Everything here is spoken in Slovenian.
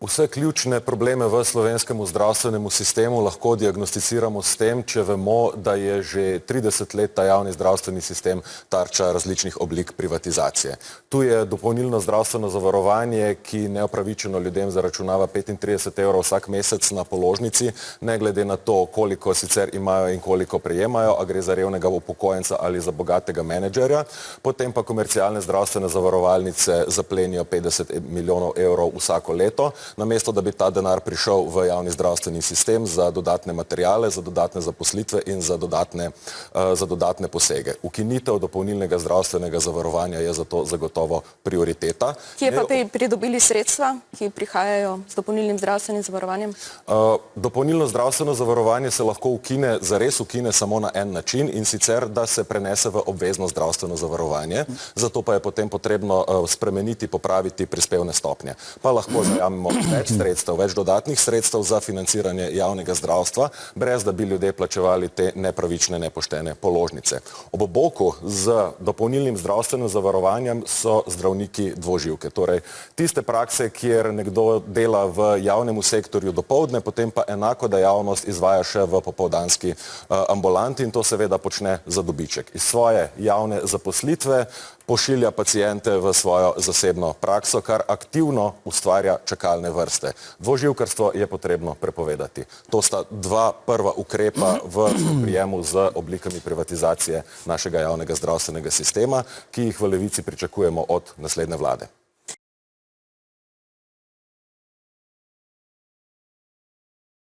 Vse ključne probleme v slovenskem zdravstvenemu sistemu lahko diagnosticiramo s tem, če vemo, da je že 30 let ta javni zdravstveni sistem tarča različnih oblik privatizacije. Tu je dopolnilno zdravstveno zavarovanje, ki neopravičeno ljudem zaračunava 35 evrov vsak mesec na položnici, ne glede na to, koliko sicer imajo in koliko prejemajo, a gre za revnega upokojenca ali za bogatega menedžerja. Potem pa komercialne zdravstvene zavarovalnice zaplenijo 50 milijonov evrov vsako leto, namesto da bi ta denar prišel v javni zdravstveni sistem za dodatne materijale, za dodatne zaposlitve in za dodatne posege. Ukinitev dopolnilnega zdravstvenega zavarovanja je zato zagotovo prioriteta. Kje pa bi pridobili sredstva, ki prihajajo z dopolnilnim zdravstvenim zavarovanjem? Dopolnilno zdravstveno zavarovanje se lahko zares ukine samo na en način, in sicer, da se prenese v obvezno zdravstveno zavarovanje, zato pa je potem potrebno spremeniti, popraviti prispevne stopnje. Pa lahko zajamemo več sredstev, več dodatnih sredstev za financiranje javnega zdravstva, brez da bi ljudje plačevali te nepravične, nepoštene položnice. Ob boku z dopolnilnim zdravstvenim zavarovanjem so zdravniki dvoživke. Torej, tiste prakse, kjer nekdo dela v javnemu sektorju dopoldne, potem pa enako dejavnost izvaja še v popoldanski ambulanti, in to seveda počne za dobiček. Iz svoje javne zaposlitve pošilja paciente v svojo zasebno prakso, kar aktivno ustvarja čakalne vrste. Dvoživkarstvo je potrebno prepovedati. To sta dva prva ukrepa v spoprijemu z oblikami privatizacije našega javnega zdravstvenega sistema, ki jih v Levici pričakujemo od naslednje vlade.